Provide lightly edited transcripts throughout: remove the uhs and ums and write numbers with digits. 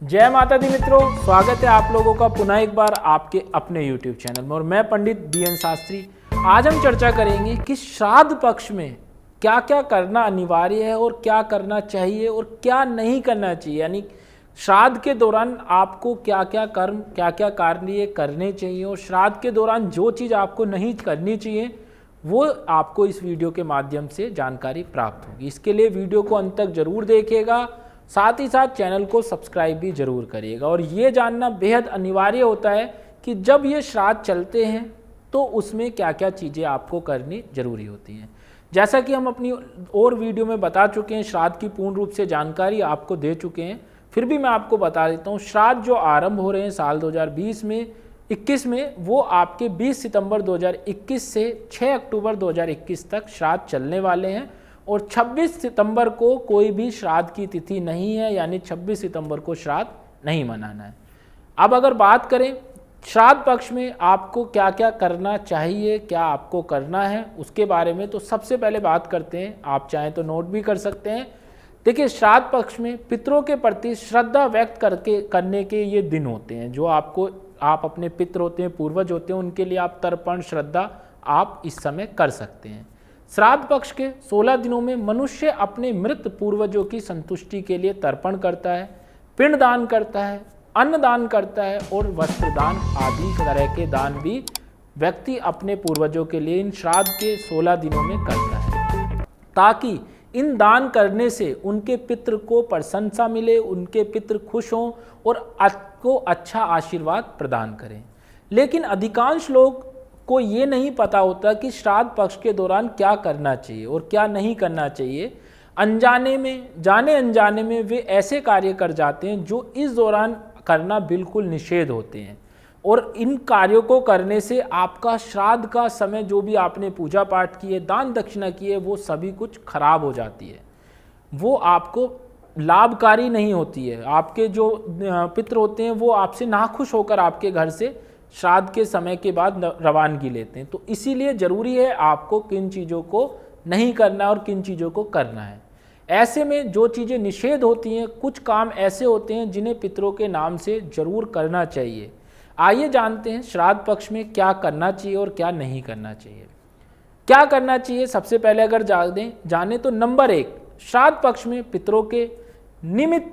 जय माता दी मित्रों, स्वागत है आप लोगों का पुनः एक बार आपके अपने YouTube चैनल में। और मैं पंडित BN शास्त्री। आज हम चर्चा करेंगे कि श्राद्ध पक्ष में क्या क्या करना अनिवार्य है और क्या करना चाहिए और क्या नहीं करना चाहिए। यानी श्राद्ध के दौरान आपको क्या क्या कर्म, क्या क्या कार्य करने चाहिए और श्राद्ध के दौरान जो चीज़ आपको नहीं करनी चाहिए वो आपको इस वीडियो के माध्यम से जानकारी प्राप्त होगी। इसके लिए वीडियो को अंत तक जरूर देखिएगा, साथ ही साथ चैनल को सब्सक्राइब भी जरूर करिएगा। और ये जानना बेहद अनिवार्य होता है कि जब ये श्राद्ध चलते हैं तो उसमें क्या क्या चीज़ें आपको करनी जरूरी होती हैं। जैसा कि हम अपनी और वीडियो में बता चुके हैं, श्राद्ध की पूर्ण रूप से जानकारी आपको दे चुके हैं, फिर भी मैं आपको बता देता हूँ। श्राद्ध जो आरंभ हो रहे हैं साल 2020 में 21 में, वो आपके 20 सितंबर 2021 से 6 अक्टूबर 2021 तक श्राद्ध चलने वाले हैं। और 26 सितंबर को कोई भी श्राद्ध की तिथि नहीं है, यानी 26 सितंबर को श्राद्ध नहीं मनाना है। अब अगर बात करें श्राद्ध पक्ष में आपको क्या क्या करना चाहिए, क्या आपको करना है, उसके बारे में तो सबसे पहले बात करते हैं। आप चाहें तो नोट भी कर सकते हैं। देखिए, श्राद्ध पक्ष में पितरों के प्रति श्रद्धा व्यक्त करने के ये दिन होते हैं। जो आप अपने पितर होते हैं, पूर्वज होते हैं, उनके लिए आप तर्पण श्रद्धा आप इस समय कर सकते हैं। श्राद्ध पक्ष के 16 दिनों में मनुष्य अपने मृत पूर्वजों की संतुष्टि के लिए तर्पण करता है, पिंड दान करता है, अन्न दान करता है और वस्त्र दान आदि तरह के दान भी व्यक्ति अपने पूर्वजों के लिए इन श्राद्ध के 16 दिनों में करता है, ताकि इन दान करने से उनके पितृ को प्रशंसा मिले, उनके पितृ खुश हों और आपको अच्छा आशीर्वाद प्रदान करें। लेकिन अधिकांश लोग को ये नहीं पता होता कि श्राद्ध पक्ष के दौरान क्या करना चाहिए और क्या नहीं करना चाहिए। अनजाने में, जाने अनजाने में वे ऐसे कार्य कर जाते हैं जो इस दौरान करना बिल्कुल निषेध होते हैं। और इन कार्यों को करने से आपका श्राद्ध का समय, जो भी आपने पूजा पाठ किए, दान दक्षिणा किए, वो सभी कुछ खराब हो जाती है, वो आपको लाभकारी नहीं होती है। आपके जो पितृ होते हैं वो आपसे नाखुश होकर आपके घर से श्राद्ध के समय के बाद रवानगी लेते हैं। तो इसीलिए ज़रूरी है आपको किन चीज़ों को नहीं करना और किन चीज़ों को करना है। ऐसे में जो चीज़ें निषेध होती हैं, कुछ काम ऐसे होते हैं जिन्हें पितरों के नाम से ज़रूर करना चाहिए। आइए जानते हैं श्राद्ध पक्ष में क्या करना चाहिए और क्या नहीं करना चाहिए। क्या करना चाहिए, सबसे पहले अगर जाने तो नंबर 1, श्राद्ध पक्ष में पितरों के निमित्त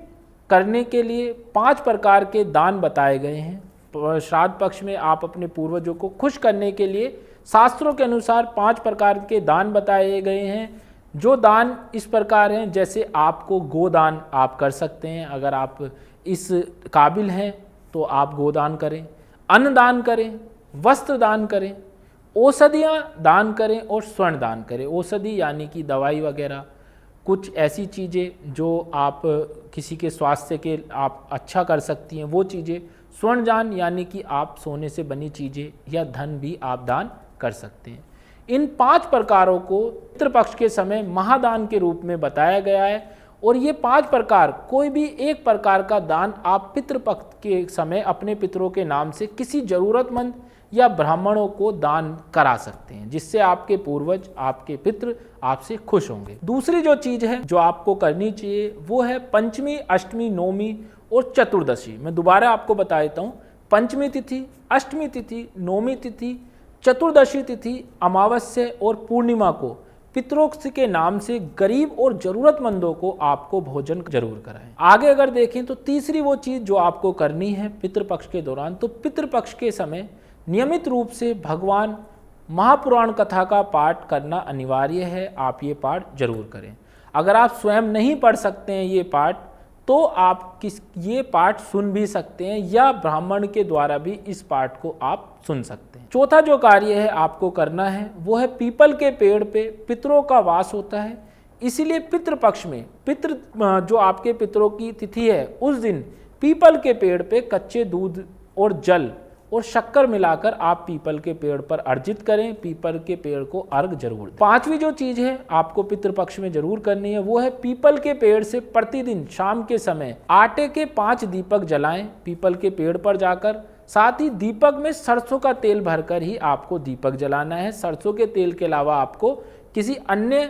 करने के लिए 5 प्रकार के दान बताए गए हैं। श्राद्ध पक्ष में आप अपने पूर्वजों को खुश करने के लिए शास्त्रों के अनुसार 5 प्रकार के दान बताए गए हैं। जो दान इस प्रकार हैं, जैसे आपको गोदान आप कर सकते हैं, अगर आप इस काबिल हैं तो आप गोदान करें, अन्न दान करें, वस्त्र दान करें, औषधियाँ दान करें और स्वर्ण दान करें। औषधि यानी कि दवाई वगैरह, कुछ ऐसी चीज़ें जो आप किसी के स्वास्थ्य के आप अच्छा कर सकती हैं वो चीज़ें। स्वर्ण दान यानी कि आप सोने से बनी चीज़ें या धन भी आप दान कर सकते हैं। इन 5 प्रकारों को पितृपक्ष के समय महादान के रूप में बताया गया है। और ये 5 प्रकार, कोई भी एक प्रकार का दान आप पितृपक्ष के समय अपने पितरों के नाम से किसी ज़रूरतमंद या ब्राह्मणों को दान करा सकते हैं, जिससे आपके पूर्वज, आपके पितृ आपसे खुश होंगे। दूसरी जो चीज़ है जो आपको करनी चाहिए वो है पंचमी, अष्टमी, नवमी और चतुर्दशी। मैं दोबारा आपको बता देता हूँ। पंचमी तिथि, अष्टमी तिथि, नवमी तिथि, चतुर्दशी तिथि, अमावस्या और पूर्णिमा को पितरों के नाम से गरीब और जरूरतमंदों को आपको भोजन जरूर कराएं। आगे अगर देखें तो तीसरी वो चीज़ जो आपको करनी है पितृपक्ष के दौरान, तो पितृपक्ष के समय नियमित रूप से भगवान महापुराण कथा का पाठ करना अनिवार्य है। आप ये पाठ जरूर करें। अगर आप स्वयं नहीं पढ़ सकते हैं ये पाठ, तो आप ये पाठ सुन भी सकते हैं या ब्राह्मण के द्वारा भी इस पाठ को आप सुन सकते हैं। चौथा जो कार्य है आपको करना है वो है पीपल के पेड़ पे पितरों का वास होता है। इसीलिए पितृपक्ष में जो आपके पितरों की तिथि है उस दिन पीपल के पेड़ पे कच्चे दूध और जल और शक्कर मिलाकर आप पीपल के पेड़ पर अर्जित करें। पीपल के पेड़ को अर्घ जरूर दें। 5वीं जो चीज़ है आपको पितृपक्ष में जरूर करनी है वो है पीपल के पेड़ से प्रतिदिन शाम के समय आटे के 5 दीपक जलाएं पीपल के पेड़ पर जाकर। साथ ही दीपक में सरसों का तेल भरकर ही आपको दीपक जलाना है। सरसों के तेल के अलावा आपको किसी अन्य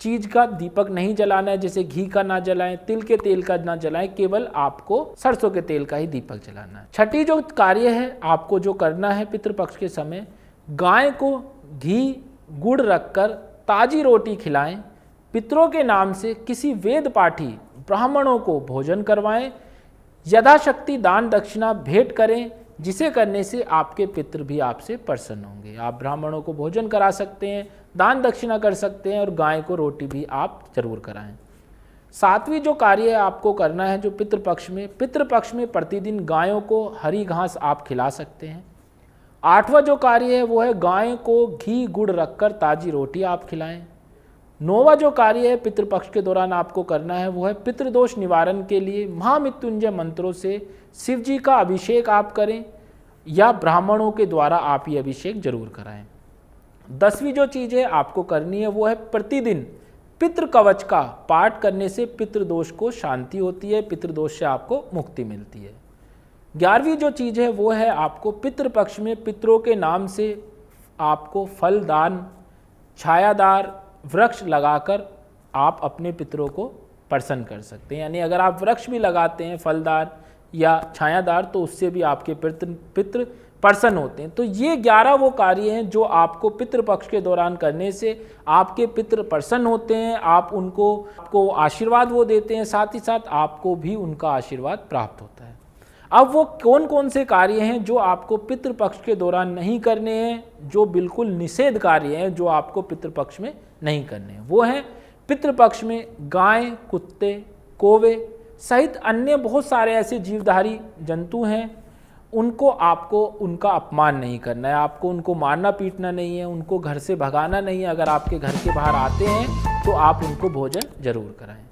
चीज का दीपक नहीं जलाना है, जैसे घी का ना जलाएं, तिल के तेल का ना जलाएं, केवल आपको सरसों के तेल का ही दीपक जलाना है। छठी जो कार्य है आपको जो करना है पितृपक्ष के समय, गाय को घी गुड़ रखकर ताजी रोटी खिलाएं, पितरों के नाम से किसी वेद पाठी ब्राह्मणों को भोजन करवाएं, यथाशक्ति दान दक्षिणा भेंट करें, जिसे करने से आपके पितृ भी आपसे प्रसन्न होंगे। आप ब्राह्मणों को भोजन करा सकते हैं, दान दक्षिणा कर सकते हैं और गाय को रोटी भी आप जरूर कराएं। सातवीं जो कार्य है आपको करना है जो पितृपक्ष में प्रतिदिन गायों को हरी घास आप खिला सकते हैं। आठवां जो कार्य है वो है गाय को घी गुड़ रखकर ताजी रोटी आप खिलाएं। नौवां जो कार्य है पितृपक्ष के दौरान आपको करना है वो है पितृदोष निवारण के लिए महामृत्युंजय मंत्रों से शिव जी का अभिषेक आप करें या ब्राह्मणों के द्वारा आप ये अभिषेक जरूर कराएं। 10वीं जो चीज़ है आपको करनी है वो है प्रतिदिन पितृ कवच का पाठ करने से पितृदोष को शांति होती है, पितृदोष से आपको मुक्ति मिलती है। 11वीं जो चीज़ है वो है आपको पितृपक्ष में पितरों के नाम से आपको फलदान छायादार वृक्ष लगाकर आप अपने पितरों को प्रसन्न कर सकते हैं। यानी अगर आप वृक्ष भी लगाते हैं फलदार या छायादार तो उससे भी आपके पितृ प्रसन्न होते हैं। तो ये 11 वो कार्य हैं जो आपको पितृपक्ष के दौरान करने से आपके पितृ प्रसन्न होते हैं, आपको आशीर्वाद वो देते हैं, साथ ही साथ आपको भी उनका आशीर्वाद प्राप्त होता है। अब वो कौन कौन से कार्य हैं जो आपको पितृपक्ष के दौरान नहीं करने हैं, जो बिल्कुल निषेध कार्य हैं जो आपको पितृपक्ष में नहीं करने हैं, वो हैं पितृपक्ष में गाय, कुत्ते, कौवे सहित अन्य बहुत सारे ऐसे जीवधारी जंतु हैं, उनको आपको उनका अपमान नहीं करना है, आपको उनको मारना पीटना नहीं है, उनको घर से भगाना नहीं है। अगर आपके घर के बाहर आते हैं तो आप उनको भोजन जरूर कराएं।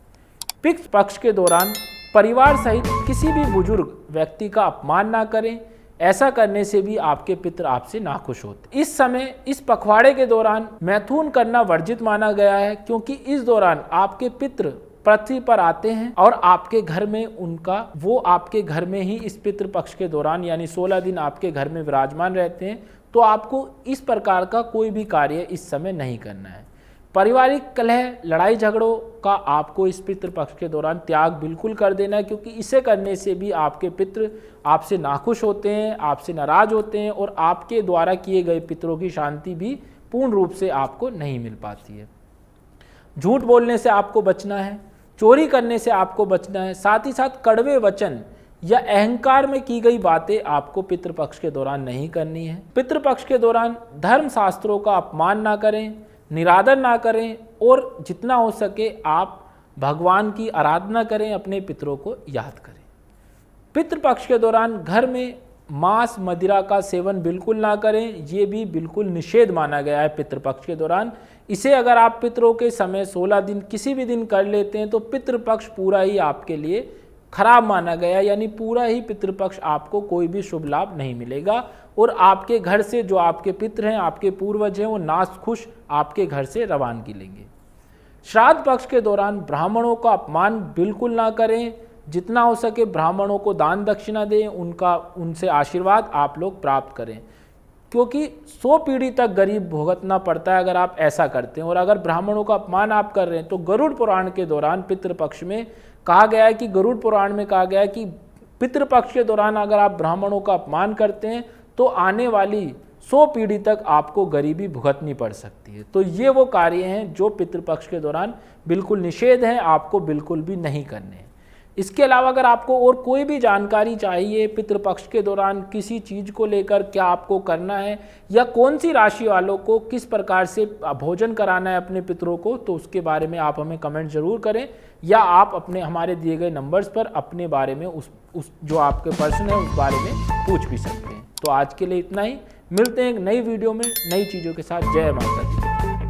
पितृपक्ष के दौरान परिवार सहित किसी भी बुजुर्ग व्यक्ति का अपमान ना करें, ऐसा करने से भी आपके पितृ आपसे नाखुश होते। इस समय इस पखवाड़े के दौरान मैथुन करना वर्जित माना गया है, क्योंकि इस दौरान आपके पितृ पृथ्वी पर आते हैं और आपके घर में वो आपके घर में ही इस पितृपक्ष के दौरान यानी 16 दिन आपके घर में विराजमान रहते हैं। तो आपको इस प्रकार का कोई भी कार्य इस समय नहीं करना है। पारिवारिक कलह लड़ाई झगड़ों का आपको इस पितृपक्ष के दौरान त्याग बिल्कुल कर देना है, क्योंकि इसे करने से भी आपके पितृ आपसे नाखुश होते हैं, आपसे नाराज होते हैं और आपके द्वारा किए गए पितरों की शांति भी पूर्ण रूप से आपको नहीं मिल पाती है। झूठ बोलने से आपको बचना है, चोरी करने से आपको बचना है, साथ ही साथ कड़वे वचन या अहंकार में की गई बातें आपको पितृपक्ष के दौरान नहीं करनी है। पितृपक्ष के दौरान धर्म शास्त्रों का अपमान ना करें, निरादर ना करें और जितना हो सके आप भगवान की आराधना करें, अपने पितरों को याद करें। पितृपक्ष के दौरान घर में मांस मदिरा का सेवन बिल्कुल ना करें, ये भी बिल्कुल निषेध माना गया है पितृपक्ष के दौरान। इसे अगर आप पितरों के समय 16 दिन किसी भी दिन कर लेते हैं तो पितृपक्ष पूरा ही आपके लिए खराब माना गया, यानी पूरा ही पितृपक्ष आपको कोई भी शुभ लाभ नहीं मिलेगा और आपके घर से जो आपके पितृ हैं, आपके पूर्वज हैं, वो नाखुश आपके घर से रवानगी लेंगे। श्राद्ध पक्ष के दौरान ब्राह्मणों का अपमान बिल्कुल ना करें, जितना हो सके ब्राह्मणों को दान दक्षिणा दें, उनसे आशीर्वाद आप लोग प्राप्त करें, क्योंकि 100 पीढ़ी तक गरीब भुगतना पड़ता है अगर आप ऐसा करते हैं। और अगर ब्राह्मणों का अपमान आप कर रहे हैं तो गरुड़ पुराण के दौरान पितृपक्ष में कहा गया है कि गरुड़ पुराण में कहा गया है कि पितृपक्ष के दौरान अगर आप ब्राह्मणों का अपमान करते हैं तो आने वाली 100 पीढ़ी तक आपको गरीबी भुगतनी पड़ सकती है। तो ये वो कार्य हैं जो पितृपक्ष के दौरान बिल्कुल निषेध हैं, आपको बिल्कुल भी नहीं करने हैं। इसके अलावा अगर आपको और कोई भी जानकारी चाहिए पितृपक्ष के दौरान किसी चीज़ को लेकर, क्या आपको करना है या कौन सी राशि वालों को किस प्रकार से भोजन कराना है अपने पितरों को, तो उसके बारे में आप हमें कमेंट जरूर करें या आप अपने हमारे दिए गए नंबर्स पर अपने बारे में उस जो आपके प्रश्न है उस बारे में पूछ भी सकते हैं। तो आज के लिए इतना ही, मिलते हैं एक नई वीडियो में नई चीज़ों के साथ। जय माता दी।